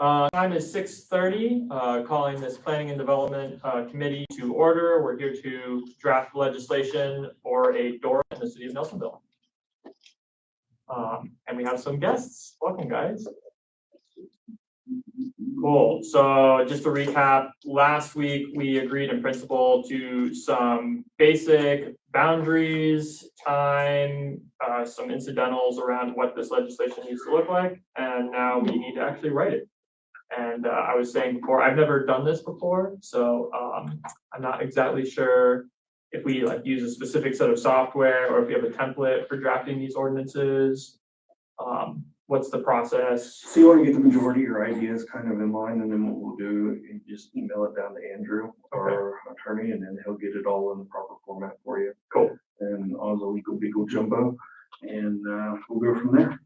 Time is 6:30, calling this Planning and Development Committee to order. We're here to draft legislation for a DORA in the city of Nelsonville. And we have some guests. Welcome, guys. Cool. So just to recap, last week we agreed in principle to some basic boundaries, time, some incidentals around what this legislation needs to look like, and now we need to actually write it. And I was saying before, I've never done this before, so I'm not exactly sure if we like use a specific set of software or if we have a template for drafting these ordinances. What's the process? So you want to get the majority of your ideas kind of in line, and then what we'll do is just email it down to Andrew, our attorney, and then he'll get it all in the proper format for you. Cool. And all the legal jumbo, and we'll go from there.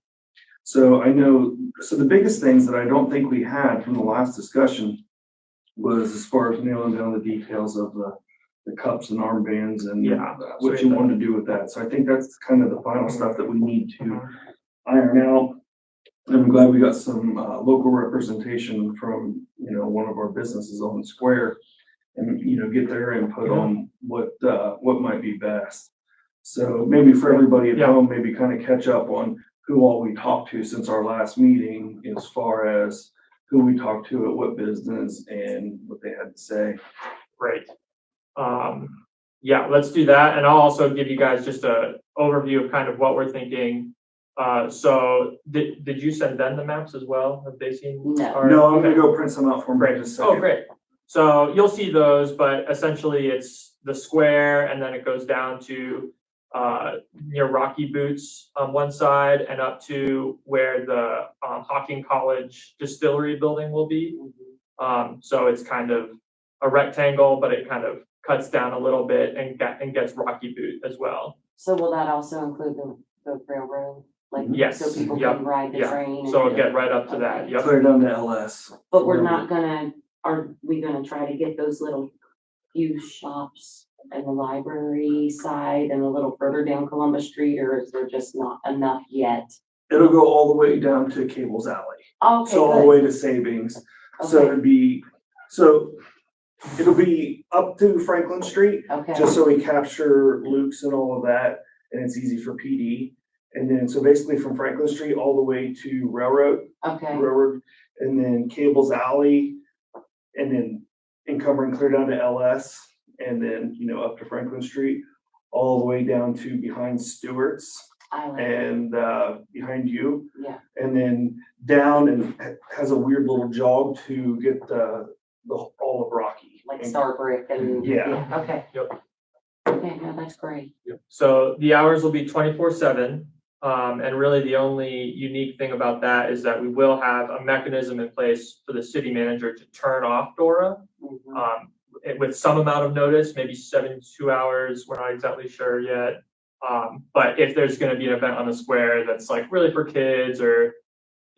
So I know, so the biggest things that I don't think we had from the last discussion was as far as nailing down the details of the cups and armbands and what you want to do with that. So I think that's kind of the final stuff that we need to iron out. And I'm glad we got some local representation from, one of our businesses on the square and, get their input on what might be best. So maybe for everybody at home, maybe kind of catch up on who all we talked to since our last meeting, as far as who we talked to at what business and what they had to say. Great. Let's do that. And I'll also give you guys just an overview of kind of what we're thinking. So did you send them the maps as well? Have they seen? No, I'm gonna go print some out for them. Oh, great. So you'll see those, but essentially it's the square and then it goes down to near Rocky Boots on one side and up to where the Hocking College distillery building will be. So it's kind of a rectangle, but it kind of cuts down a little bit and gets Rocky Boot as well. So will that also include the railroad? Yes. So people can ride the train? So it'll get right up to that. Yep. Clear down to LS. But we're not are we gonna try to get those little few shops and the library side and a little further down Columbus Street, or is there just not enough yet? It'll go all the way down to Cable's Alley. Okay, so all the way to Savings. Okay. So it'll be up to Franklin Street, just so we capture Luke's and all of that, and it's easy for PD. And then, so basically from Franklin Street all the way to Railroad, and then Cable's Alley, and then encumber and clear down to LS, and then, up to Franklin Street, all the way down to behind Stewart's and behind you. Yeah. And then down and has a weird little jog to get the all of Rocky. Like Starbrick and okay. Yep. Okay, no, that's great. Yep. So the hours will be 24/7. And really the only unique thing about that is that we will have a mechanism in place for the city manager to turn off DORA with some amount of notice, maybe 72 hours. We're not exactly sure yet. But if there's going to be an event on the square that's like really for kids or,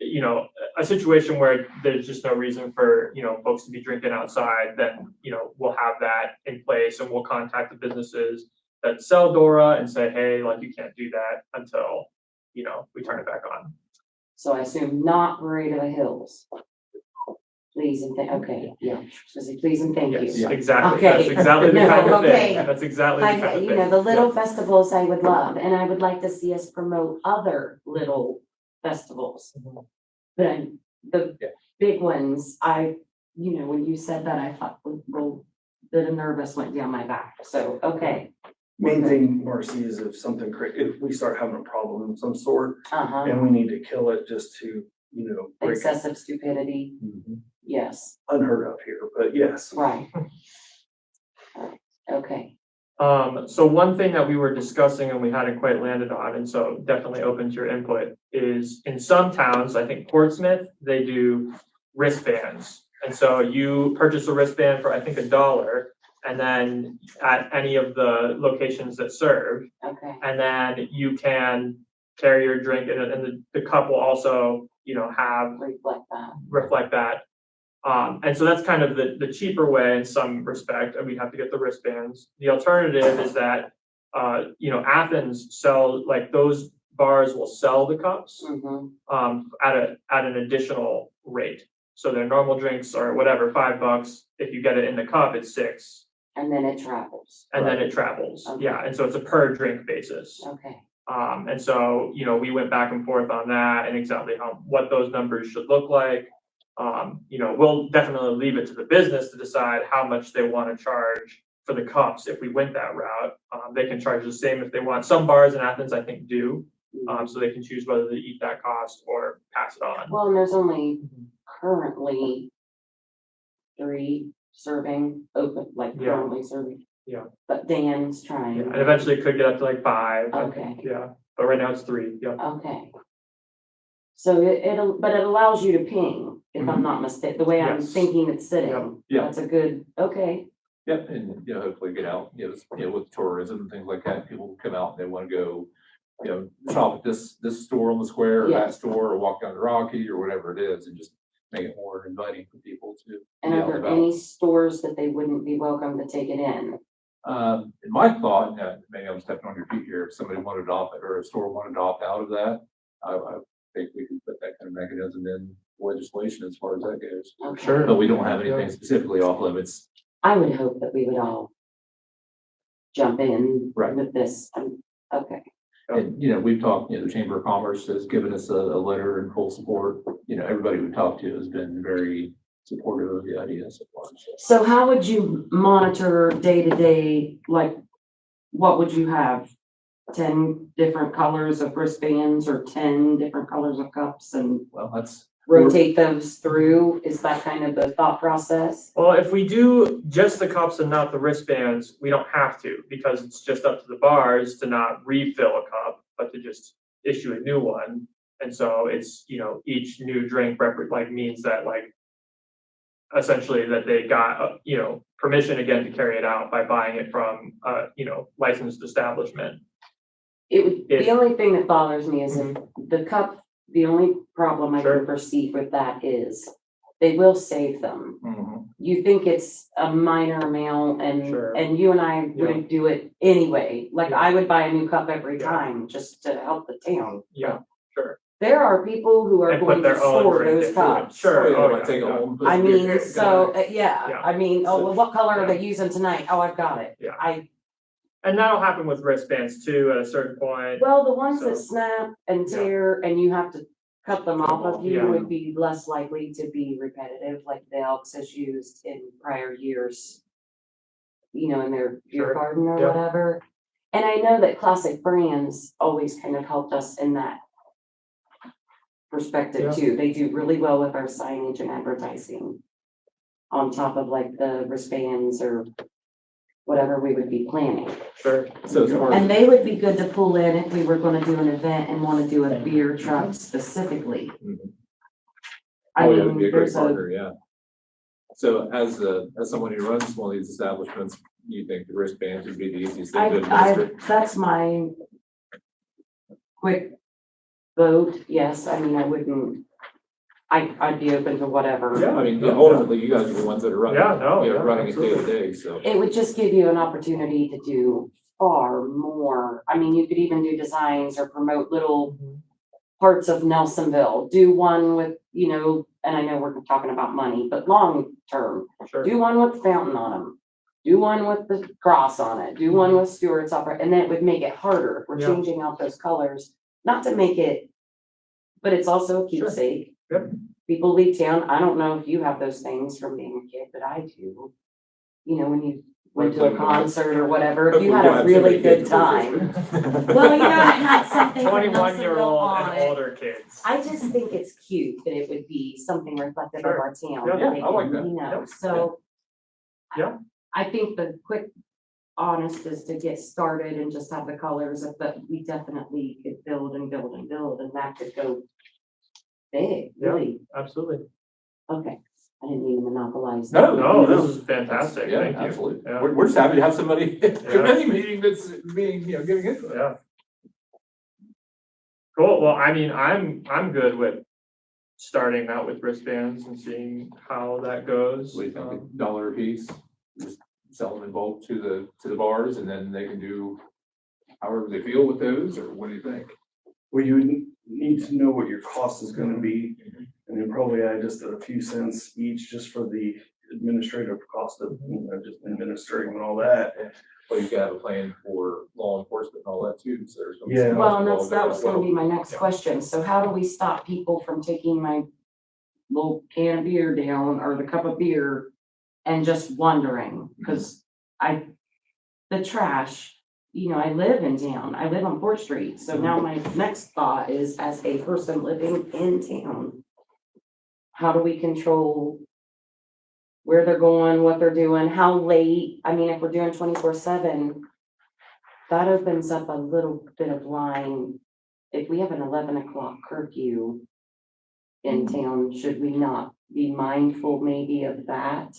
a situation where there's just no reason for, folks to be drinking outside, then, we'll have that in place and we'll contact the businesses that sell DORA and say, hey, you can't do that until we turn it back on. So I assume not Parade of the Hills. Please and please and thank you. Yes, exactly. Okay. That's exactly the kind of thing. That's exactly the kind of thing. The little festivals I would love, and I would like to see us promote other little festivals. But the big ones, when you said that, I thought a bit of nervous went down my back. So, okay. Main thing, Marcy, is if we start having a problem of some sort and we need to kill it just to, break excessive stupidity. Yes. Unheard of here, but yes. Right. Okay. So one thing that we were discussing and we hadn't quite landed on, and so definitely open to your input, is in some towns, I think Portsmouth, they do wristbands. And so you purchase a wristband for, I think, $1. And then at any of the locations that serve, and then you can carry your drink, and the cup will also, have reflect that. And so that's kind of the cheaper way in some respect, and we have to get the wristbands. The alternative is that, Athens sell, those bars will sell the cups at an additional rate. So their normal drinks are whatever, $5. If you get it in the cup, it's $6. And then it travels. And then it travels. Okay. Yeah, and so it's a per drink basis. Okay. And so, we went back and forth on that and exactly what those numbers should look like. We'll definitely leave it to the business to decide how much they want to charge for the cups if we went that route. They can charge the same if they want. Some bars in Athens, I think, do. So they can choose whether to eat that cost or pass it on. Well, and there's only currently 3 serving open, like Yeah. currently serving. Yeah. But Dan's trying. And eventually it could get up to like 5. I Okay. think, yeah. But right now it's 3. Yeah. Okay. So it allows you to ping, if I'm not mistaken, the way I'm Yes. thinking it's sitting. Yeah. That's a good, okay. Yep, and, hopefully get out, with tourism and things like that, people come out and they wanna go, shop at this store on the square or Yeah. that store, or walk down the Rocky or whatever it is, and just make it more inviting for people to And be are out and there about. any stores that they wouldn't be welcome to take it in? In my thought, maybe I'm stepping on your feet here, if somebody wanted to opt, or a store wanted to opt out of that, I think we can put that kind of mechanism in legislation as far as that goes. Okay. Sure. But we don't have anything specifically off limits. I would hope that we would all jump in Right. with this. Okay. And, we've talked, the Chamber of Commerce has given us a letter in full support. Everybody we've talked to has been very supportive of the idea so far. So how would you monitor day to day, like, what would you have? 10 different colors of wristbands or 10 different colors of cups and Well, that's, rotate those through? Is that kind of the thought process? Well, if we do just the cups and not the wristbands, we don't have to, because it's just up to the bars to not refill a cup, but to just issue a new one. And so it's, each new drink means that essentially that they got, permission again to carry it out by buying it from, licensed establishment. The only thing that bothers me is if the cup, the only problem I Sure. can perceive with that is they will save them. You think it's a minor amount Sure. and you and I wouldn't do it anyway. Like Yeah. I would buy a new cup every Yeah. time just to help the town. Yeah, sure. There are people who are And going put to their own store drink those into it. cups. Sure. Oh, yeah, take it yeah. home. I mean, so, yeah, Yeah. I mean, oh, well, what color are they using tonight? Oh, I've got it. Yeah. And that'll happen with wristbands too at a certain point. Well, the ones that So- snap and Yeah. tear and you have to cut them off of you Yeah. would be less likely to be repetitive, like the Elks has used in prior years. In their beer Sure. garden or Yeah. whatever. And I know that Classic Brands always kind of helped us in that perspective Yeah. too. They do really well with our signage and advertising. On top of like the wristbands or whatever we would be planning. Sure. So as far And as, they would be good to pull in if we were gonna do an event and wanna do a beer truck specifically. I oh, yeah, it'd mean, be a great there's a, partner, yeah. So as someone who runs one of these establishments, you think the wristbands would be the easiest thing to administer? that's my quick vote, yes, I mean, I wouldn't, I'd be open to whatever. Yeah. I mean, ultimately, you guys are the ones that are running. Yeah, no, yeah, running it day to absolutely. day, so. It would just give you an opportunity to do far more. I mean, you could even do designs or promote little parts of Nelsonville. Do one with, and I know we're talking about money, but long term, Sure. do one with the fountain on them. Do one with the cross on it. Do one with Stewart's Opera, and then it would make it harder. We're Yeah. changing out those colors, not to make it, but it's also a Sure. keepsake. Yep. People leave town. I don't know if you have those things from being a kid, but I do. When you went to a concert or whatever, if you had a really good time. Well, it had something from 21-year-old Nelsonville on and it. older kids. I just think it's cute that it would be something reflective of Sure. our town. Yeah, that they I like can, that. Yeah. So. Yeah. I think the quick, honest is to get started and just have the colors, but we definitely could build and build and build, and that could go big, Yeah. really. Absolutely. Okay, I didn't mean to monopolize. No, No, this is fantastic. Yeah, Thank you. absolutely. Yeah. We're just happy to have somebody at the committee meeting that's being, giving input. Yeah. Cool. Well, I mean, I'm good with starting out with wristbands and seeing how that goes. What do you think, $1 a piece? Just sell them in bulk to the bars, and then they can do however they feel with those, or what do you think? Well, you would need to know what your cost is gonna be. And then probably add just a few cents each just for the administrative cost of, just administering and all that. Well, you gotta have a plan for law enforcement and all that too, so there's. gonna be Yeah. some Well, and costs that was gonna be my next Yeah. question. So how do we stop people from taking my little can of beer down or the cup of beer and just wondering? Cause the trash, I live in town. I live on 4th Street. So now my next thought is, as a person living in town, how do we control where they're going, what they're doing, how late? I mean, if we're doing 24/7, that opens up a little bit of line. If we have an 11 o'clock curfew in town, should we not be mindful maybe of that?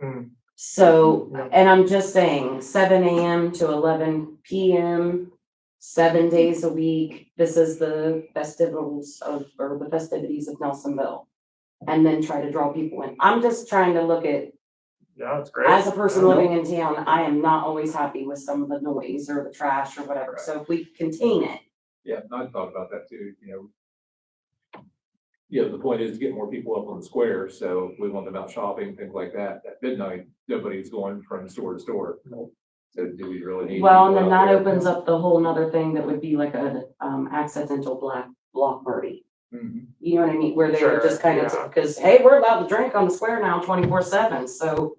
Mm. So, Yeah. and I'm just saying, 7 AM to 11 PM, 7 days a week, this is the festivities of Nelsonville. And then try to draw people in. I'm just trying to look at, Yeah, that's great. as a person living in town, I am not always happy with some of the noise or the trash or whatever. So if we contain it, Yeah, I thought about that too, the point is to get more people up on the square, so we want them out shopping, things like that. At midnight, nobody's going from store to store. So do we really need? well, and people then out that there? opens up the whole nother thing that would be like a accidental block party. Mhm. You know what I mean? Where they Sure, would just kind of, yeah. because, hey, we're allowed to drink on the square now 24/7, so.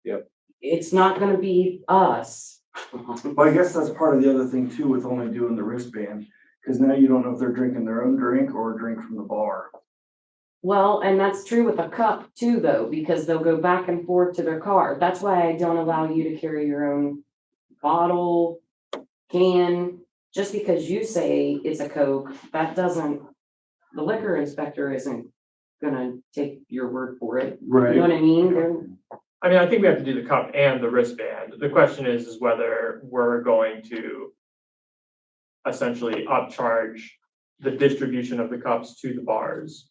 Yep. It's not gonna be us. Well, I guess that's part of the other thing too with only doing the wristband, because now you don't know if they're drinking their own drink or a drink from the bar. Well, and that's true with a cup too, though, because they'll go back and forth to their car. That's why I don't allow you to carry your own bottle, can. Just because you say it's a Coke, that doesn't, the liquor inspector isn't gonna take your word for it. You know what I mean? I mean, I think we have to do the cup and the wristband. The question is whether we're going to essentially upcharge the distribution of the cups to the bars.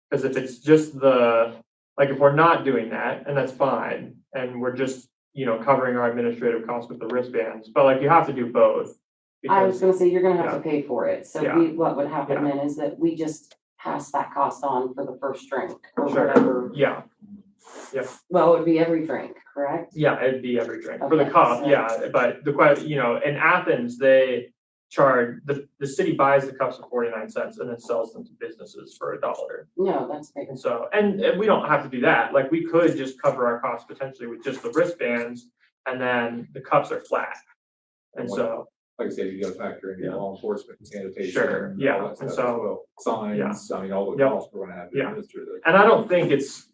Because if it's just if we're not doing that, and that's fine, and we're just, covering our administrative costs with the wristbands, but you have to do both. I was Because, gonna say, you're gonna have to pay for it. So Yeah. what would happen then is that we just pass that cost on for the first drink or Sure. whatever. yeah, Well, it would be every drink, correct? yeah, it'd be every drink. For the Okay, cup, so- yeah, but the question, in Athens, they charge, the city buys the cups for 49 cents and then sells them to businesses for $1. No, that's big. And so, and we don't have to do that, we could just cover our costs potentially with just the wristbands, and then the cups are flat. And so, Like I said, you gotta factor in Yeah. law enforcement, sanitation. Sure, and yeah, all that and stuff as so- well. Signs, all the Yep. costs we're gonna have to Yeah. administer the. and I don't think it's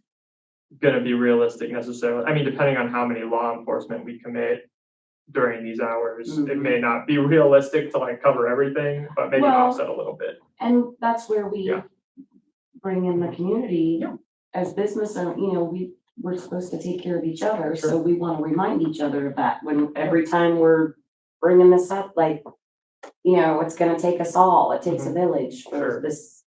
gonna be realistic necessarily, I mean, depending on how many law enforcement we commit during these hours, it Mhm. may not be realistic to cover everything, but maybe Well- offset a little bit. And that's where we Yeah. bring in the community Yeah. as business, and, we're supposed to take care of each other, so Sure. we wanna remind each other of that when, every time we're bringing this up, it's gonna take us all, it takes a village for Sure. this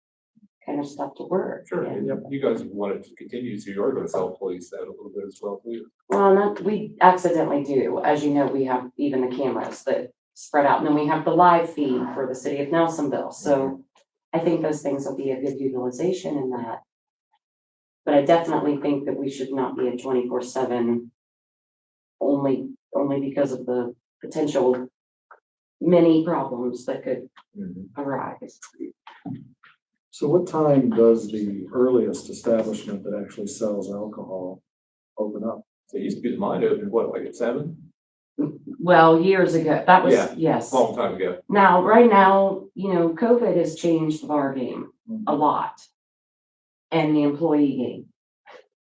kind of stuff to work. Sure, And- yep. You guys want it to continue, so you are gonna self-police that a little bit as well, too. Well, we accidentally do, as you know, we have even the cameras that spread out, and then we have the live feed for the city of Nelsonville, so I think those things will be a good utilization in that. But I definitely think that we should not be at 24/7 only because of the potential many problems that could arise. So what time does the earliest establishment that actually sells alcohol open up? So it used to be the mine open, at 7? Well, years ago, that was, Yeah. yes. A long time ago. Now, right now, COVID has changed the bar game a lot. And the employee game,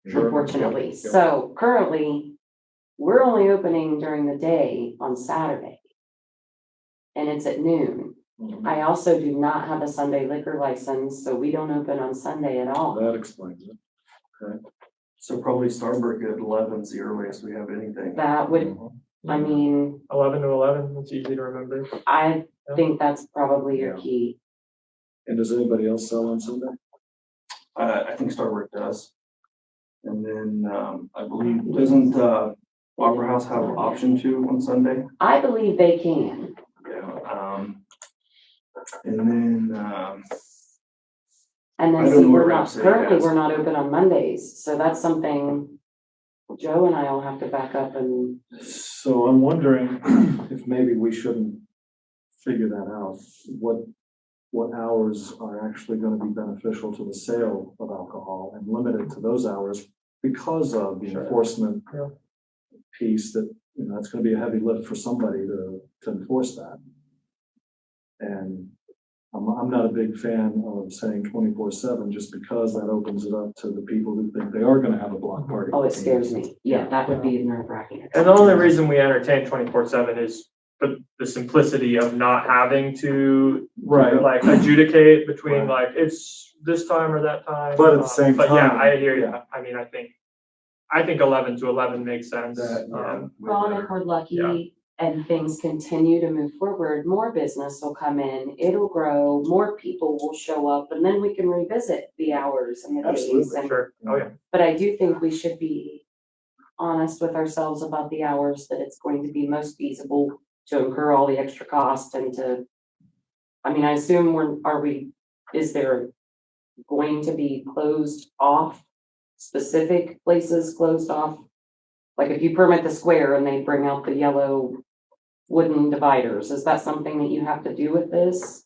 unfortunately. Yep. So currently, we're only opening during the day on Saturday. And it's at noon. I also do not have a Sunday liquor license, so we don't open on Sunday at all. That explains it. So probably Starbuck at 11 is the earliest we have anything. That would, I mean, 11 to 11, it's easy to remember. I think that's probably your Yeah. key. And does anybody else sell on Sunday? I think Starbuck does. And then, I believe, doesn't, Opera House have an option to on Sunday? I believe they can. Yeah, and then, And I then don't see, know what we're Rap not, City currently, has. we're not open on Mondays, so that's something Joe and I will have to back up and, So I'm wondering if maybe we shouldn't figure that out, what hours are actually gonna be beneficial to the sale of alcohol and limit it to those hours because of the Sure. enforcement Yeah. piece that, you know, it's gonna be a heavy lift for somebody to enforce that. And I'm not a big fan of saying 24/7 just because that opens it up to the people who think they are gonna have a block party. oh, it scares me. Yeah, that would be nerve wracking. And the only reason we entertain 24/7 is the simplicity of not having to Right. like adjudicate between Right. like, it's this time or that time. But at the same But yeah, time- I hear you. I mean, I think 11 to 11 makes sense. That, yeah. Well, and if we're lucky and things continue to move forward, more business will come in, it'll grow, more people will show up, and then we can revisit the hours and the days. Absolutely, And Sure, oh yeah. But I do think we should be honest with ourselves about the hours that it's going to be most feasible to incur all the extra cost and to, I mean, I assume is there going to be closed off, specific places closed off? Like if you permit the square and they bring out the yellow wooden dividers, is that something that you have to do with this?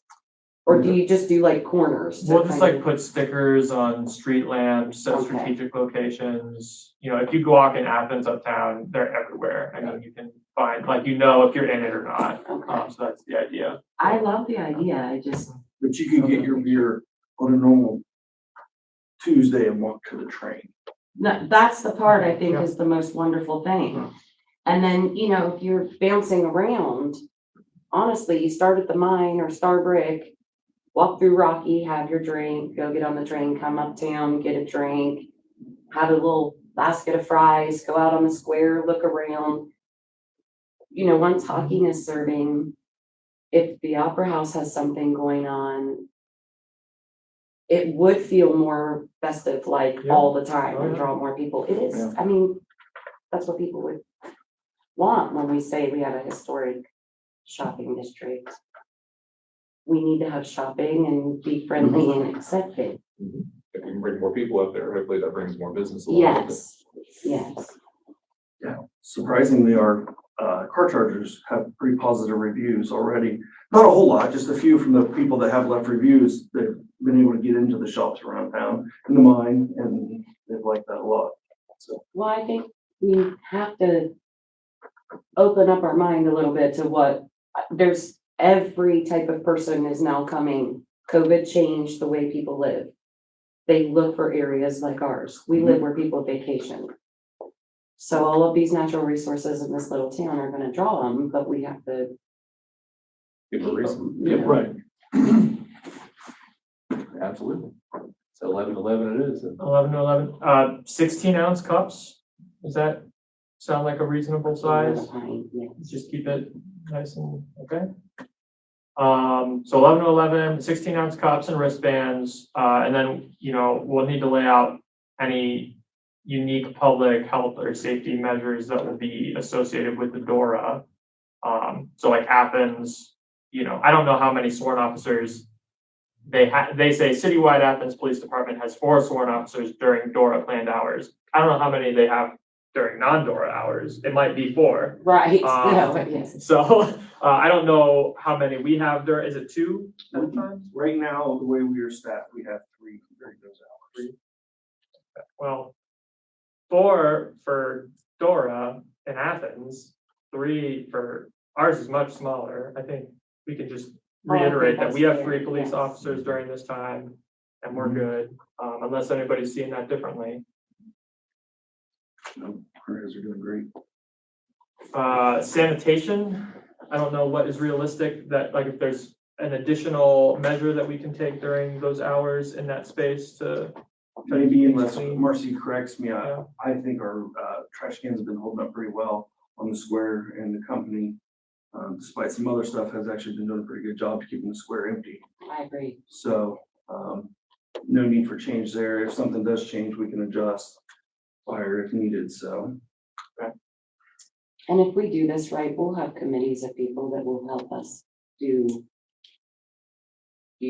Or do you just do like corners? to We'll just kind like put stickers on street lamps at Okay. strategic locations. You know, if you walk in Athens uptown, they're everywhere. I mean, you can find, like, you know, if you're in it or not. Okay. So that's the idea. I love the idea, I just, But you can get your beer on a normal Tuesday and walk to the train. that's the part I think Yeah. is the most wonderful thing. And then, you know, if you're bouncing around, honestly, you start at the mine or Star Brick, walk through Rocky, have your drink, go get on the train, come uptown, get a drink, have a little basket of fries, go out on the square, look around. You know, once Hawking is serving, if the Opera House has something going on, it would feel more festive, like Yeah. all the time, Oh, and yeah. draw more people. It is, Yeah. I mean, that's what people would want when we say we have a historic shopping district. We need to have shopping and be friendly and accepting. If we can bring more people up there, hopefully that brings more business along with it. Yes. Surprisingly, our car chargers have pretty positive reviews already. Not a whole lot, just a few from the people that have left reviews. They've been able to get into the shops around town in the mine, and they've liked that a lot. So Well, I think we have to open up our mind a little bit to what, there's every type of person is now coming. COVID changed the way people live. They look for areas like ours. We live where people vacation. So all of these natural resources in this little town are gonna draw them, but we have to. Give them a reason. you know. Right. Absolutely. So 11 it is. And 11 to 11, 16 ounce cups. Does that sound like a reasonable size? Yeah. Just keep it nice and, okay? So 11 to 11, 16 ounce cups and wristbands, and then, you know, we'll need to lay out any unique public health or safety measures that will be associated with the DORA. So like Athens, you know, I don't know how many sworn officers they say citywide Athens Police Department has 4 sworn officers during DORA planned hours. I don't know how many they have during non-DORA hours. It might be 4. Right, Um, no, but yes. So I don't know how many we have during, is it 2 at a time? right now, the way we are staffed, we have 3 during those hours. Well, 4 for DORA in Athens, 3 for, ours is much smaller. I think we can just Oh, I think reiterate that we have that's 3 fair, police yes. officers during this time and we're good, unless anybody's seeing that differently. No, our guys are doing great. Sanitation, I don't know what is realistic that, like, if there's an additional measure that we can take during those hours in that space to. Maybe unless Clean. Marcy corrects me, Yeah. I think our trash cans have been holding up pretty well on the square, and the company, despite some other stuff, has actually been doing a pretty good job to keeping the square empty. I agree. So, no need for change there. If something does change, we can adjust fire if needed, so. And if we do this right, we'll have committees of people that will help us do,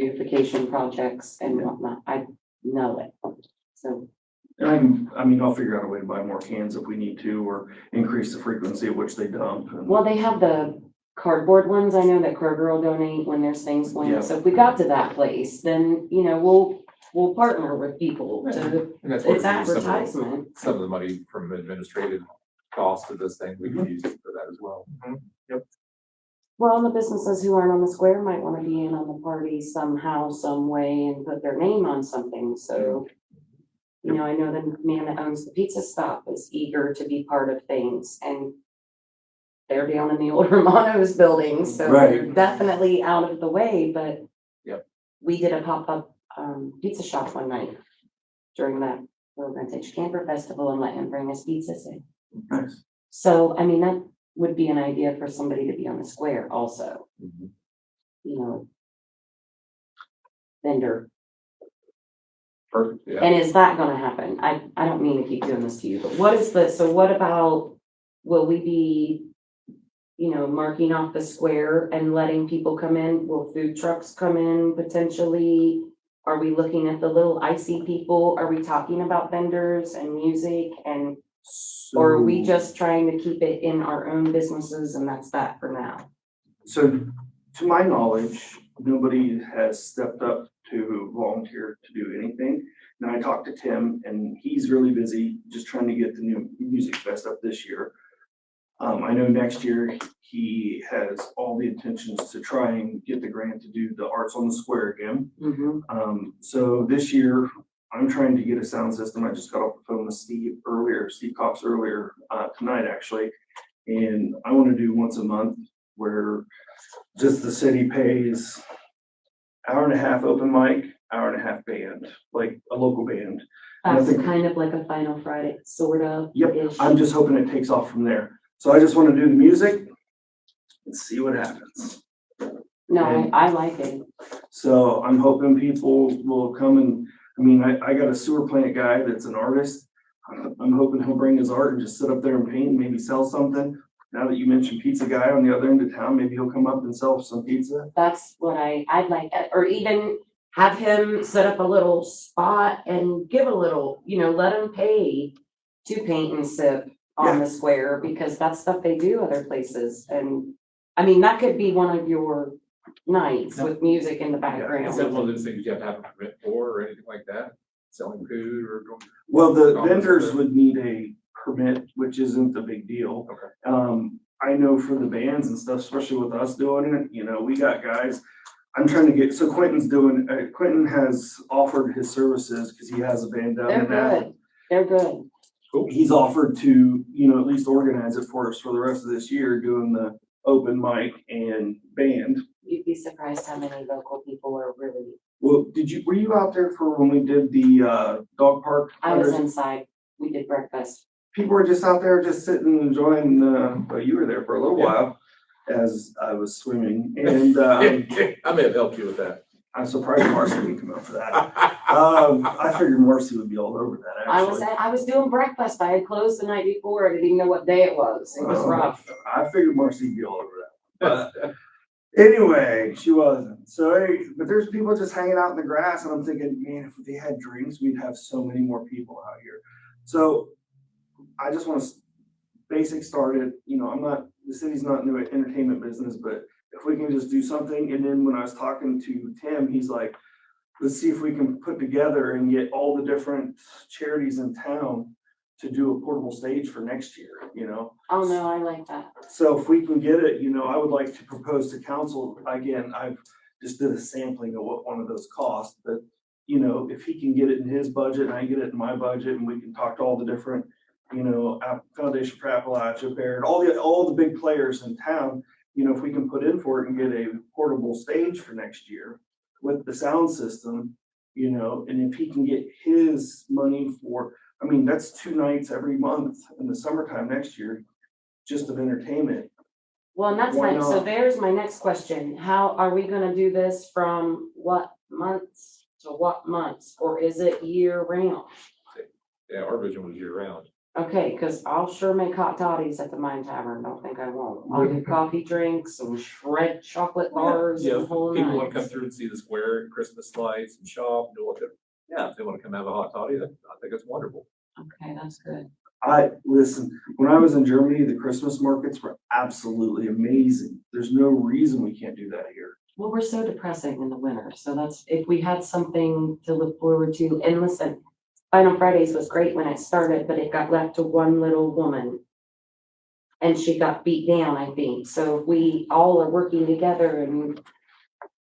beautification projects and whatnot. I know it. So, And I mean, I'll figure out a way to buy more cans if we need to, or increase the frequency at which they dump. And- well, they have the cardboard ones. I know that Kroger will donate when there's things going Yeah. on. So if we got to that place, then, you know, we'll partner with people to, And that's what it's we use advertisement. some of the money from administrative costs of this thing, we can use it for that as well. Well, the businesses who aren't on the square might want to be in on the party somehow, some way and put their name on something. So, you know, I know the man that owns the pizza stop is eager to be part of things and they're down in the old Romano's building, so they're Right. definitely out of the way, but Yep. we did a pop-up pizza shop one night during that little vintage camper festival and let him bring his pizzas in. Nice. So, I mean, that would be an idea for somebody to be on the square also, Mhm. you know. Vendor. Perfect, yeah. And is that gonna happen? I don't mean to keep doing this to you, but what about, will we be, you know, marking off the square and letting people come in? Will food trucks come in potentially? Are we looking at the little icy people? Are we talking about vendors and music and, or are we So- just trying to keep it in our own businesses and that's that for now? So, to my knowledge, nobody has stepped up to volunteer to do anything. And I talked to Tim, and he's really busy just trying to get the new music fest up this year. I know next year he has all the intentions to try and get the grant to do the Arts on the Square again. Mm-hmm. So this year, I'm trying to get a sound system. I just got off the phone with Steve Cox earlier, tonight actually. And I want to do once a month where just the city pays hour and a half open mic, hour and a half band, like a local band. That's Nothing- kind of like a Final Friday, sort of. Yep, ish. I'm just hoping it takes off from there. So I just want to do the music and see what happens. No, and- I like it. So I'm hoping people will come and, I mean, I got a sewer plant guy that's an artist. I'm hoping he'll bring his art and just sit up there and paint, maybe sell something. Now that you mentioned pizza guy on the other end of town, maybe he'll come up and sell some pizza. That's what I'd like, or even have him set up a little spot and give a little, you know, let him pay to paint and sip on the square, because that's stuff they do other places. And, I mean, that could be one of your nights with music in the Is that background. one of those things you have to have a permit for or anything like that? Selling food or? Well, the Oh, vendors okay. would need a permit, which isn't a big deal. Okay. I know for the bands and stuff, especially with us doing it, you know, we got guys. I'm trying to get, so Quentin has offered his services because he has a band down They're in that. good. They're good. He's offered to, you know, at least organize it for us for the rest of this year, doing the open mic and band. You'd be surprised how many local people are really, Well, were you out there for when we did the, dog park? I was inside, we did breakfast. People were just out there just sitting, enjoying, well, you were there for a little Yeah. while as I was swimming, and, I may have helped you with that. I'm surprised Marcy didn't come out for that. I figured Marcy would be all over that, actually. I was doing breakfast. I had closed the night before. I didn't even know what day it was. It was rough. I figured Marcy would be all over that, but anyway, she wasn't. So, but there's people just hanging out in the grass, and I'm thinking, man, if they had drinks, we'd have so many more people out here. So I just want to basic started, you know, the city's not in the entertainment business, but if we can just do something. And then when I was talking to Tim, he's like, let's see if we can put together and get all the different charities in town to do a portable stage for next year, you know? Oh, no, I like that. So if we can get it, you know, I would like to propose to council, again, I've just did a sampling of what one of those costs, but you know, if he can get it in his budget and I get it in my budget, and we can talk to all the different, you know, Foundation for Appalachia, Baird, all the big players in town, you know, if we can put in for it and get a portable stage for next year with the sound system, you know, and if he can get his money for, I mean, that's 2 nights every month in the summertime next year, just of entertainment. Well, and that's Why fine. So not? there's my next question. How are we gonna do this from what months to what months? Or is it year round? Yeah, our vision was year round. Okay, cause I'll sure make hot toddies at the Mine Tavern, don't think I won't. I'll do coffee drinks and shred chocolate bars Yeah, and if the whole people wanna come night. through and see the square and Christmas lights and shop and do what yeah, if they wanna come have a hot toddy, I think it's wonderful. Okay, that's good. Listen, when I was in Germany, the Christmas markets were absolutely amazing. There's no reason we can't do that here. Well, we're so depressing in the winter, so that's, if we had something to look forward to, and listen, Final Fridays was great when it started, but it got left to one little woman. And she got beat down, I think, so if we all are working together and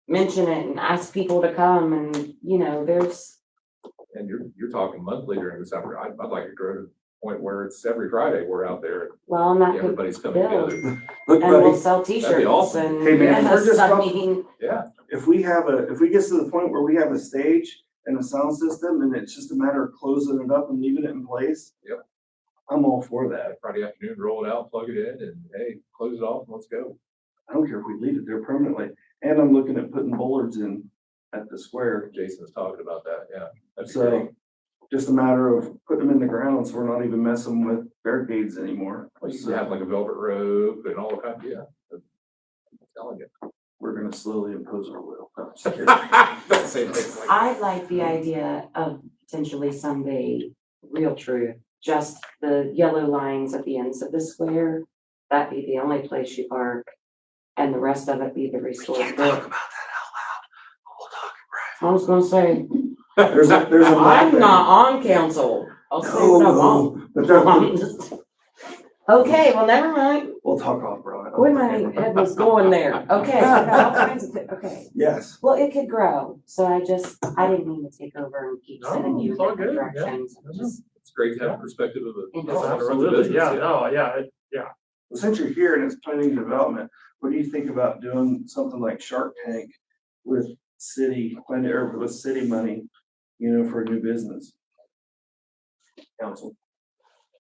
mention it and ask people to come and, you know, there's, And you're talking monthly during the summer. I'd like to grow to the point where it's every Friday we're out there. well, and that could Everybody's coming build. together. Look, And we'll buddy, sell t-shirts awesome. and. Hey, man, if we're just I up- mean, Yeah, if we get to the point where we have a stage and a sound system and it's just a matter of closing it up and leaving it in place. Yep. I'm all for that. Friday afternoon, roll it out, plug it in and hey, close it off and let's go. I don't care if we leave it there permanently. And I'm looking at putting bollards in at the square. Jason was talking about that, yeah. That'd be great. So just a matter of putting them in the ground, so we're not even messing with barricades anymore. Well, you can have like a velvet rope and all kinds, yeah. I'm telling you. We're gonna slowly impose our will. No, just kidding. Don't say things like that. I like the idea of potentially someday, real true, just the yellow lines at the ends of the square. That be the only place you park, and the rest of it be the restored Can't talk look. about that out loud. We'll talk I was gonna say, There's a map I'm there. not on council. I'll say No, what I no, want. but there- I'm just- Okay, well, never mind. we'll talk off, bro. Boy, my head was going there. Okay, so I got all kinds of, okay. Yes. Well, it could grow, so I didn't mean to take over and keep No, sending you it's all different good, yeah. directions. Just, It's great to have a perspective of a. Oh, Oh, someone who runs a absolutely, business, yeah, no, yeah, Well, since you're here and it's planning and development, what do you think about doing something like Shark Tank with city, or with city money, for a new business? Council,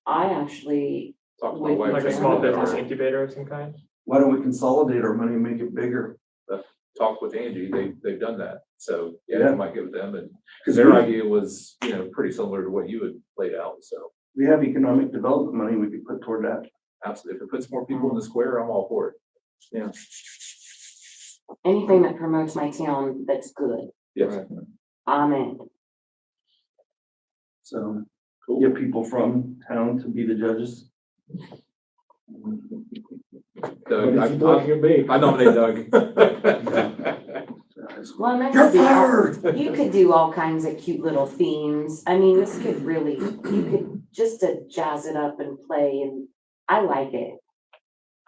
I actually, Talk to my wife. like a Like small Angie. business incubator of some kind. why don't we consolidate our money and make it bigger? Talk with Angie, they've done that, so, yeah, Yeah. you might get with them, and, Because cause their idea was, pretty similar to what you had laid out, so. we have economic development money we could put toward that. Absolutely, if it puts more people in the square, I'm all for it. anything that promotes my town that's good, Yes. I'm in. So Cool. get people from town to be the judges. Doug, I nominate Doug. Well, and that You're could be, fired! you could do all kinds of cute little themes. I mean, this could really, you could just to jazz it up and play, and I like it.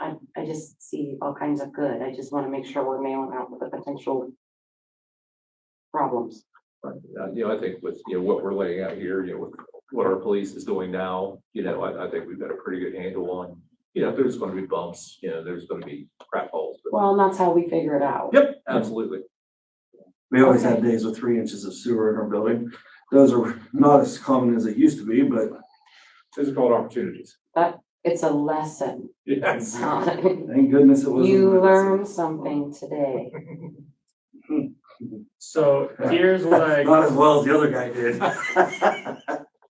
I just see all kinds of good. I just want to make sure we're mailing out with the potential problems. I think with, what we're laying out here, with what our police is doing now, I think we've got a pretty good handle on, if there's gonna be bumps, there's gonna be crap holes. But Well, and that's how we figure it out. Yep, absolutely. We always have days with 3 inches of sewer in our building. Those are not as common as they used to be, but These are called opportunities. It's a lesson. Yes. It's not- thank goodness it wasn't. You learned something today. So here's what Not as well as the other guy did.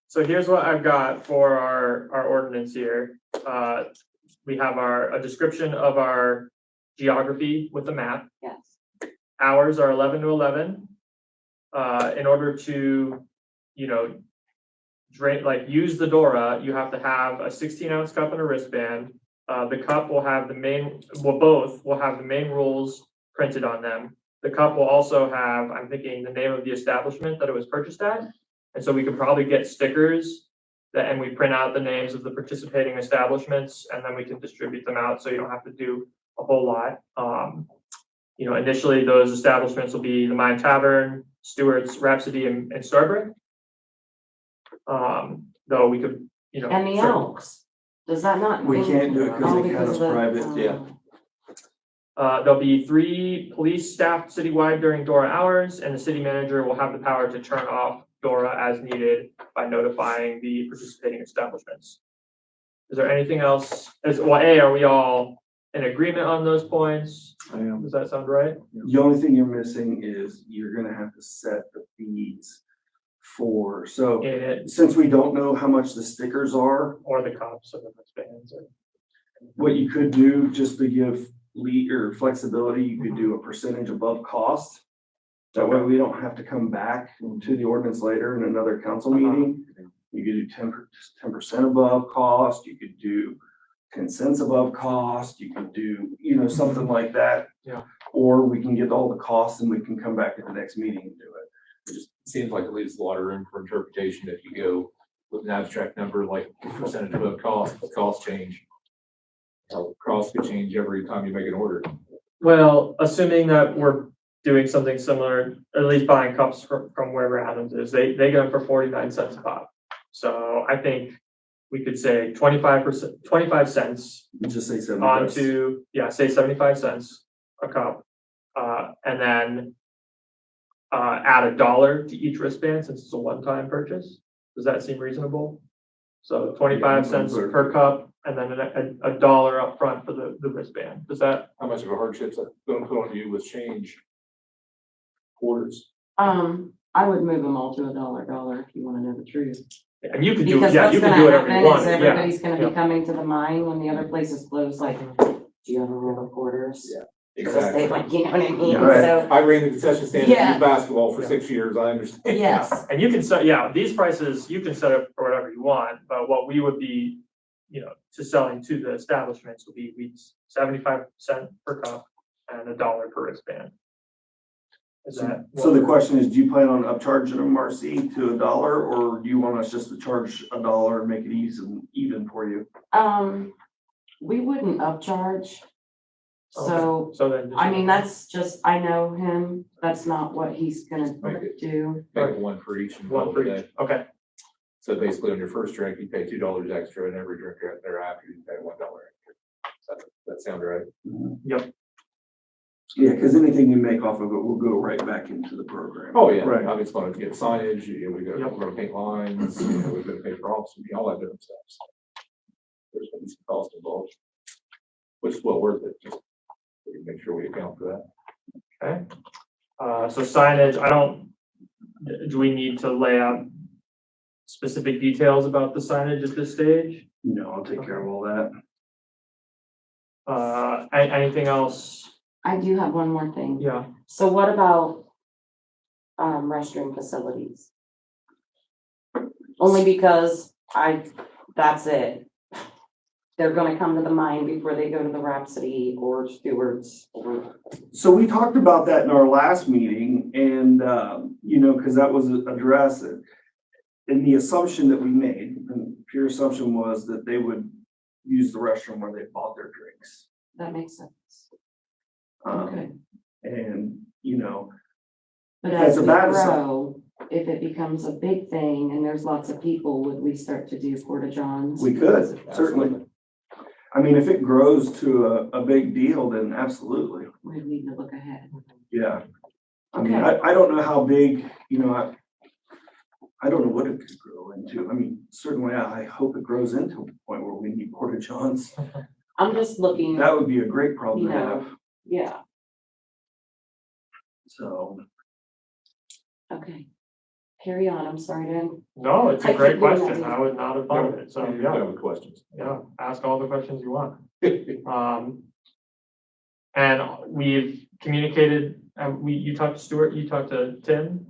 So here's what I've got for our ordinance here. We have a description of our geography with the map. Yes. Hours are 11 to 11. In order to, use the DORA, you have to have a 16-ounce cup and a wristband. The cup will have both will have the main rules printed on them. The cup will also have, I'm thinking, the name of the establishment that it was purchased at. And so we could probably get stickers and we print out the names of the participating establishments, and then we can distribute them out, so you don't have to do a whole lot. Initially, those establishments will be the Mine Tavern, Stewart's, Rhapsody, and Starbrick. Though we could, And the Elks, does that not? We can't do it because Oh, they count because as of the- private. Yeah. There'll be 3 police staffed citywide during DORA hours, and the city manager will have the power to turn off DORA as needed by notifying the participating establishments. Is there anything else? Are we all in agreement on those points? I am. Does that sound right? The only thing you're missing is you're gonna have to set the fees 4. So in it, since we don't know how much the stickers are, or the cups or the wristbands or. what you could do, just to give lead or flexibility, you could do a percentage above cost. That way we don't have to come back to the ordinance later in another council meeting. You could do 10% above cost, you could do 10 cents above cost, you could do, something like that. Yeah. Or we can get all the costs and we can come back at the next meeting and do it. It just seems like it leaves a lot of room for interpretation if you go with an abstract number like percentage above cost, the costs change. Costs could change every time you make an order. Well, assuming that we're doing something similar, at least buying cups from wherever Adams is, they get them for 49 cents a pop. So I think we could say 25 cents Just say 75. onto, say 75 cents a cup. And then add $1 to each wristband since it's a one-time purchase. Does that seem reasonable? So 25 cents per cup and then $1 up front for the wristband. Does that? How much of a hardship's that going to put on you with change quarters? I would move them all to $1 if you wanna know the truth. And you can do, Because yeah, what's you can gonna do whatever you happen want. is Yeah. everybody's gonna yeah. be coming to the mine when the other place is closed, like, do you have a roll of quarters? Yeah. Because they, like, you know what I mean, Right. so, I ran the concession stand in Yeah. youth basketball for Yeah. 6 years, I understand. yes, And you can set, these prices, you can set up for whatever you want, but what we would be, to selling to the establishments would be, 75 cents per cup and $1 per wristband. Is that? So the question is, do you plan on upcharging them, Marcy, to $1, or do you want us just to charge $1 and make it even for you? we wouldn't upcharge. So, So then. I mean, that's just, I know him, that's not what he's gonna Make it- do. Make it one for each and One call for it a each, day. okay, So basically on your first drink, you pay $2 extra and every drink thereafter you pay $1 extra. That sound right? yep, Yeah, because anything you make off of it will go right back into the program. Oh, yeah. Right. I mean, it's going to get signage, we're Yep. going to paint lines, we're going to pay for officers, all that different stuff. There's going to be some cost involved, which is well worth it. Just we can make sure we account for that. okay. So signage, do we need to lay out specific details about the signage at this stage? No, I'll take care of all that. Anything else? I do have one more thing. Yeah, So what about, restroom facilities? Only because that's it. They're gonna come to the mine before they go to the Rhapsody or Stewart's or. So we talked about that in our last meeting and, because that was addressed. And the assumption that we made, and pure assumption was that they would use the restroom where they bought their drinks. That makes sense. Um, Okay. And, But If that's as a we bad grow, if it becomes a big thing and there's lots of people, would we start to do porta johns? we could, certainly. I mean, if it grows to a big deal, then absolutely, We need to look ahead. yeah. I mean, Okay. I don't know how big, I don't know what it could grow into. I mean, certainly I hope it grows into a point where we need porta johns. I'm just looking, That would be a great problem to You know. have, yeah, so. okay. Carry on, I'm sorry to. no, it's I a great keep doing question. that. I would not have thought of it. So, You yeah, have questions. ask all the questions you want. And we've communicated, you talked to Stuart, you talked to Tim?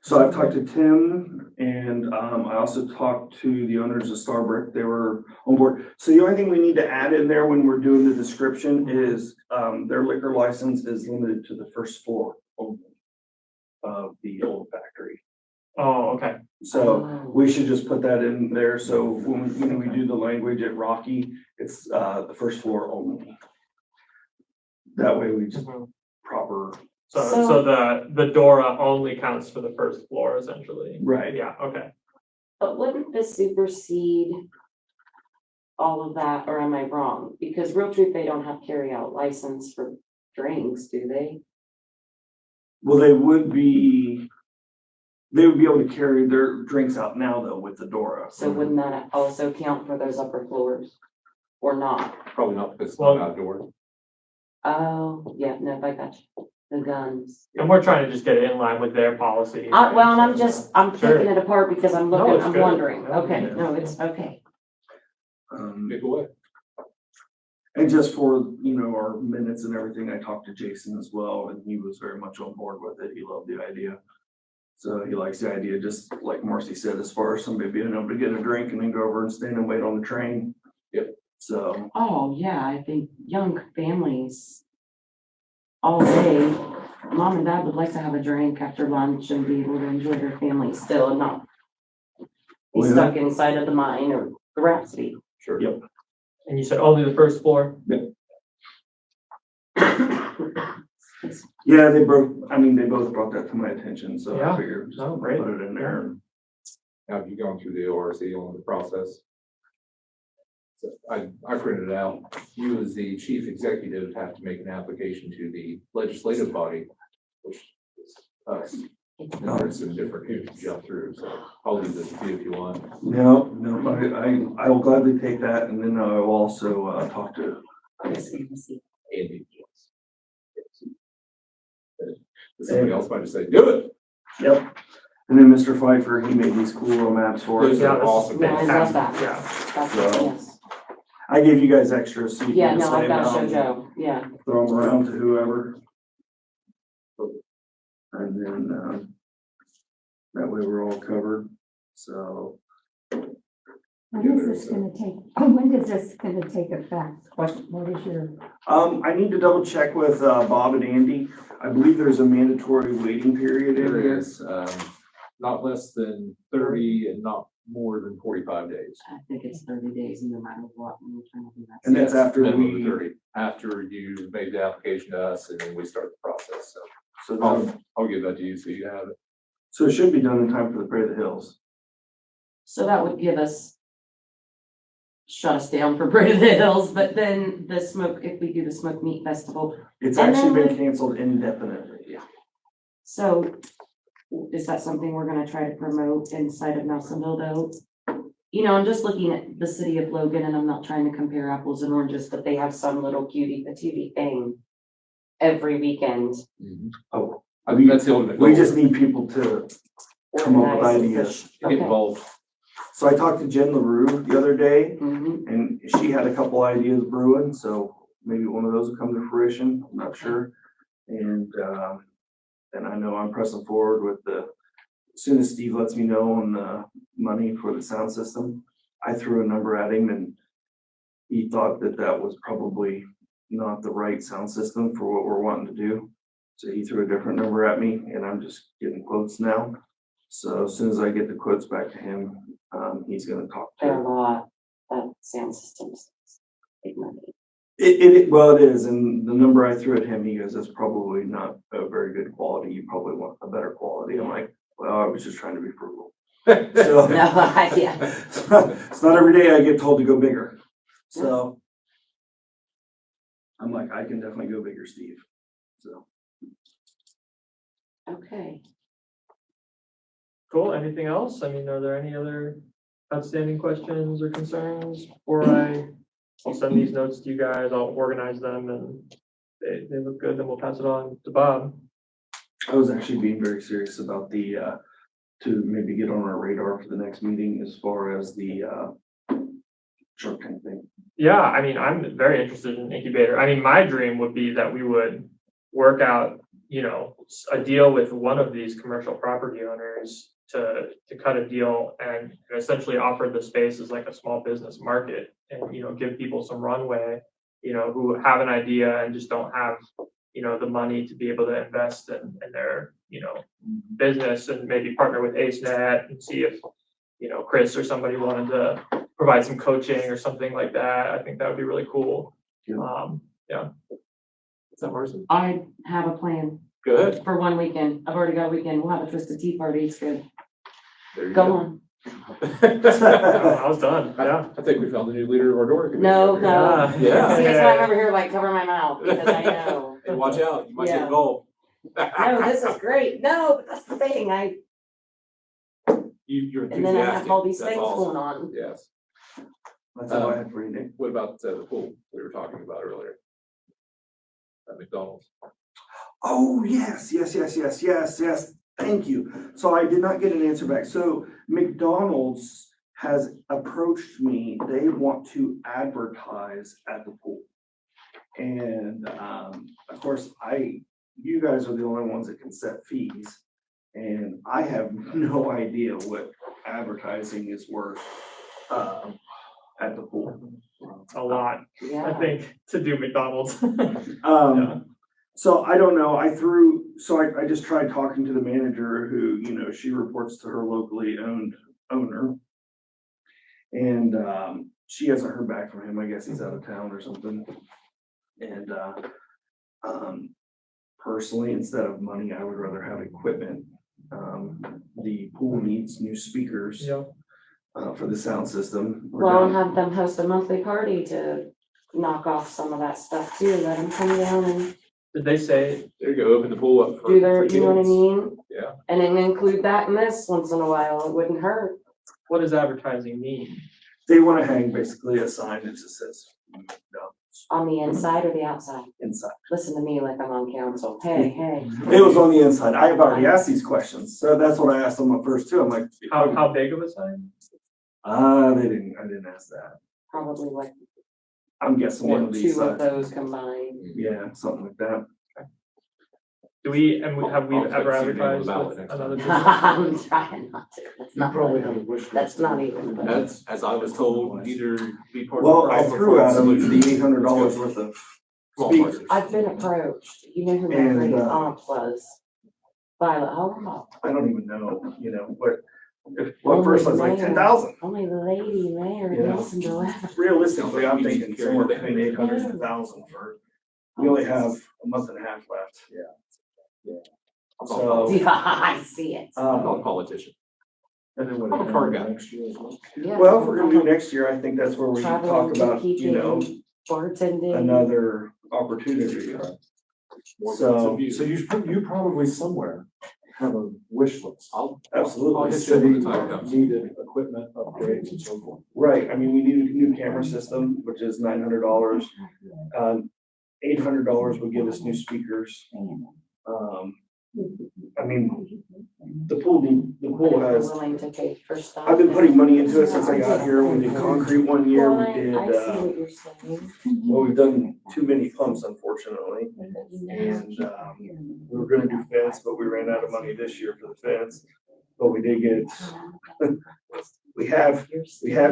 So I've talked to Tim and I also talked to the owners of Starbrick. They were on board. So the only thing we need to add in there when we're doing the description is their liquor license is limited to the first floor only of the old factory. Oh, okay, So we should just put that in there. So when we do the language at Rocky, it's the first floor only. That way we just proper, so the DORA only counts for the first floor essentially? right. Yeah, okay. But wouldn't this supersede all of that, or am I wrong? Because Real Truth, they don't have carry-out license for drinks, do they? Well, they would be able to carry their drinks out now though with the DORA. So wouldn't that also count for those upper floors? Or not? Probably not because it's Well- not outdoors. Oh, yeah, no, I got you. the guns. And we're trying to just get it in line with their policy. Well, and I'm Sure. picking it apart because I'm No, looking, it's I'm good. wondering, No, okay, yeah. no, it's okay. Pick away. And just for, our minutes and everything, I talked to Jason as well, and he was very much on board with it. He loved the idea. So he likes the idea, just like Marcy said, as far as somebody being able to get a drink and then go over and stand and wait on the train. Yep. So, Oh, yeah, I think young families all day, mom and dad would like to have a drink after lunch and be able to enjoy their family still and not be Well, yeah. stuck inside of the mine or the Rhapsody. Sure. Yep. And you said only the first floor? yeah, they both brought that to my attention, so Yeah. I figured just No, put great. it in there. Have you gone through the ORC on the process? So I printed it out. You as the chief executive have to make an application to the legislative body, which is us. And there's some different hoops to jump through, so I'll leave this to you if you want. No, I will gladly take that, and then I will also, talk to, Andy. Somebody else might just say, do it. yep. And then Mr. Pfeiffer, he made these cool little maps for us. Those Yeah, are this is awesome. Yeah, I love fantastic. that. Yeah. That's, So- yes. I gave you guys extra, so you Yeah, can no, just I've lay got to them show out, Joe, yeah. throw them around to whoever. And then, that way we're all covered, so. When is this gonna take, when is this gonna take effect? What is your, I need to double check with, Bob and Andy. I believe there's a mandatory waiting period in There here. is, not less than 30 and not more than 45 days. I think it's 30 days no matter what. when you're trying to do that. And that's Yes, after minimum of we- 30, after you made the application to us and then we start the process, so. So that, I'll give that to you so you have it. so it should be done in time for the Parade of the Hills. So that would give us, shut us down for Parade of the Hills, but then the smoke, if we do the smoke meat festival. It's And actually then been canceled indefinitely. So is that something we're gonna try to promote inside of Nelsonville though? I'm just looking at the city of Logan and I'm not trying to compare apples and oranges, but they have some little cutie patootie thing every weekend. Oh, I think that's the ultimate goal. we just need people to come up with Organize and ideas. push. Get Okay. involved. So I talked to Jen LaRue the other day, Mhm. and she had a couple ideas brewing, so maybe one of those will come to fruition, I'm not sure. And I know I'm pressing forward with as soon as Steve lets me know on the money for the sound system, I threw a number at him and he thought that was probably not the right sound system for what we're wanting to do. So he threw a different number at me and I'm just getting quotes now. So as soon as I get the quotes back to him, he's gonna talk They're a to. lot, that sound systems, big money. Well, it is, and the number I threw at him, he goes, that's probably not a very good quality, you probably want a better quality. I'm like, well, I was just trying to be frugal. So, No, yeah, it's not every day I get told to go bigger, so. I'm like, I can definitely go bigger, Steve, so. okay. Cool. Anything else? I mean, are there any other outstanding questions or concerns before I'll send these notes to you guys, I'll organize them and they look good, then we'll pass it on to Bob. I was actually being very serious about to maybe get on our radar for the next meeting as far as the, Shark Tank thing. Yeah, I mean, I'm very interested in incubator. I mean, my dream would be that we would work out, a deal with one of these commercial property owners to cut a deal and essentially offer the space as like a small business market and, give people some runway, who have an idea and just don't have, the money to be able to invest in their, business and maybe partner with AceNet and see if, Chris or somebody wanted to provide some coaching or something like that. I think that would be really cool. Yeah. Yeah. Is that Marcy? I have a plan Good. for one weekend. I've already got a weekend. We'll have a Twisted Tea party. It's good. There you Go on. I was done, yeah. I think we found the new leader of our DORA committee. No, over no. here. Yeah. See, that's why I'm over here like covering my mouth because I know. Hey, watch out, you might Yeah. get gold. No, this is great. No, but that's the thing. You're And then I have enthusiastic. all these That's things awesome. going on. Yes. That's all I had for you, Nick. What about the pool we were talking about earlier? At McDonald's. Oh, yes. Thank you. So I did not get an answer back. So McDonald's has approached me. They want to advertise at the pool. And, of course, you guys are the only ones that can set fees. And I have no idea what advertising is worth, at the pool. A lot, I Yeah. think, to do McDonald's. So I don't know, I just tried talking to the manager who, she reports to her locally owned owner. And, she hasn't heard back from him. I guess he's out of town or something. And, personally, instead of money, I would rather have equipment. The pool needs new speakers. Yeah. For the sound system. Well, and have them host a monthly party to knock off some of that stuff too, let them come down and Did they say, There you go, open the pool up for. do their, for you know what I kids. mean? Yeah. And then include that in this once in a while, it wouldn't hurt. what does advertising mean? They wanna hang basically a sign that just says, On the inside or the outside? inside. Listen to me like I'm on council. Hey, hey. It was on the inside. I have already asked these questions, so that's what I asked them at first too. I'm like, How big of a sign? I didn't ask that. Probably like I'm guessing one of these two of sides. those combined. Yeah, something like that. Have we ever I'll advertised see you on the ballot with next another time. business? I'm trying not to. That's You not probably really- have a wish list. That's not even. As I was told, either be part of. Well, the I problem or threw part at of them solution. the $800 worth of Small speakers. markers. I've been approached. You know who my And, great uh, aunt was? Violet Hallmark. I don't even know, what first I was like 10,000. Only the lady there in Yeah. Nelsonville. Realistically, I'm thinking somewhere between 800 and 1,000 for, we only have a month and a half left. I'm So, Yeah, I see it. not a politician. And then what? I'm a car guy. Next year as well. Yeah. well, if we're gonna do next year, I think that's where we talk Traveling, about, bookkeeping, bartending. another opportunity. More So- views. So you probably somewhere have a wish list. I'll Absolutely. hit you City when the time comes. needed equipment upgrades and so forth. Right, I mean, we need a new camera system, which is $900. $800 would give us new speakers. I mean, the pool has, Willing to pay for stuff. I've been putting money into it since I got here. We did concrete one year, Well, we did, I see what you're saying. well, we've done too many pumps unfortunately. And, we were gonna do fence, but we ran out of money this year for the fence. But we did get, we have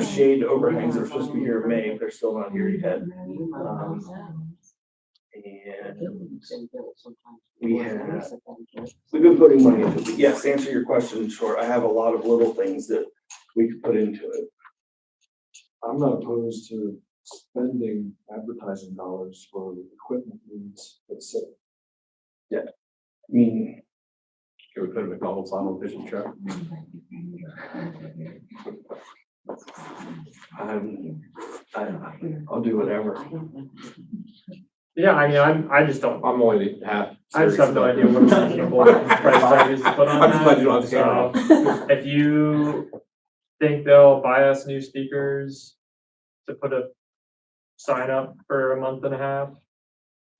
shade overhangs that are supposed to be here in May, they're still not here yet. And we've been putting money into it. But yes, to answer your question in short, I have a lot of little things that we could put into it. I'm not opposed to spending advertising dollars for equipment needs for the city. I mean, Can we put a McDonald's on a fishing truck? I'll do whatever. Yeah, I mean, I just don't, I'm only half. I just have no idea what a reasonable price tag is to put on I'm just glad you don't that. have the So, if you think they'll buy us new speakers to put a sign up for a month and a half,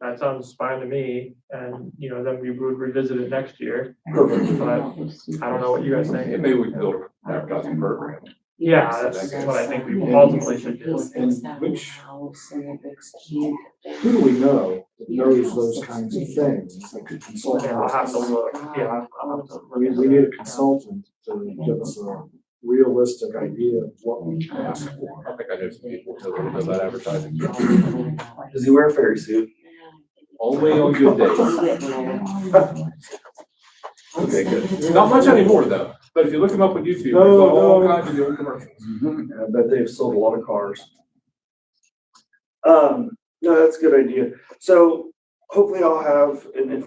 that sounds fine to me, and, then we would revisit it next year, Perfect. but I don't know what you guys think. And maybe we can build an advertising program. Yeah, that's what I think we ultimately should do. And which, who do we know that knows those kinds of things that could consult? Yeah, I'll have to look, yeah. I'll have to look. We need a consultant to give us a realistic idea of what we can ask for. I think I know some people who know about advertising. Does he wear a fairy suit? Only on good days. Okay, good. Not much anymore though, but if you look them up on YouTube, there's No, all no. kinds of different commercials. I bet they've sold a lot of cars. No, that's a good idea. So hopefully I'll have, and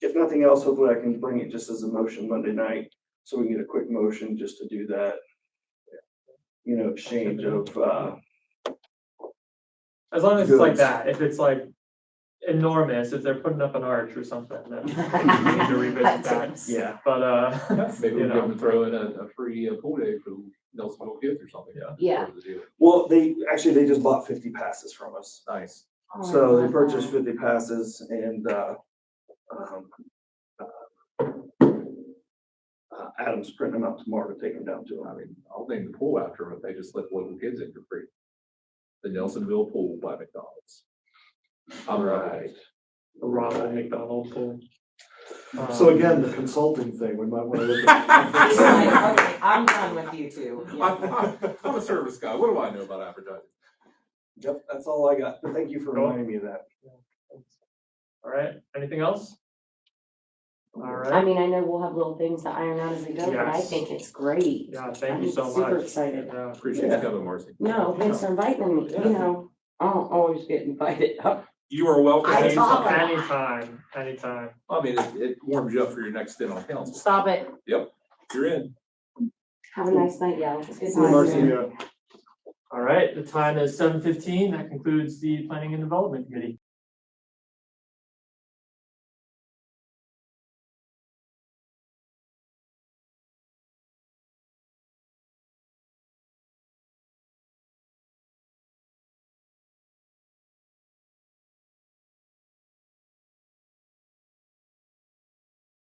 if nothing else, hopefully I can bring it just as a motion Monday night. So we can get a quick motion just to do that. Exchange of, As long as it's like Goods. that, if it's like enormous, if they're putting up an arch or something, then we need to revisit that. yeah. But, Maybe You we know. can throw in a free pool day for Nelsonville kids or something. Yeah. Part of the deal. Well, they just bought 50 passes from us. Nice. So they purchased 50 passes and, Adam's printing them out tomorrow to take them down to I him. mean, I'll name the pool after them if they just let local kids in for free. The Nelsonville Pool by McDonald's. All right. The Ronald McDonald pool. So again, the consulting thing, we might wanna look He's at. like, okay, I'm done with you two. Yeah. I'm a service guy. What do I know about advertising? Yep, that's all I got. Thank you for reminding me of that. All right, anything else? All I right, mean, I know we'll have little things to iron out as we go, but I Yes. think it's great. yeah, thank you so I'm much. super excited. Yeah. Appreciate you coming, Marcy. No, thanks for inviting me, you know, I don't always get invited up. You are welcome. I saw anytime. that. Anytime, anytime. I mean, it warms you up for your next stint on council. Stop it. You're in. Have a nice night, y'all. Good See you, night. Marcy. All right, the time is 7:15. That concludes the Planning and Development Committee.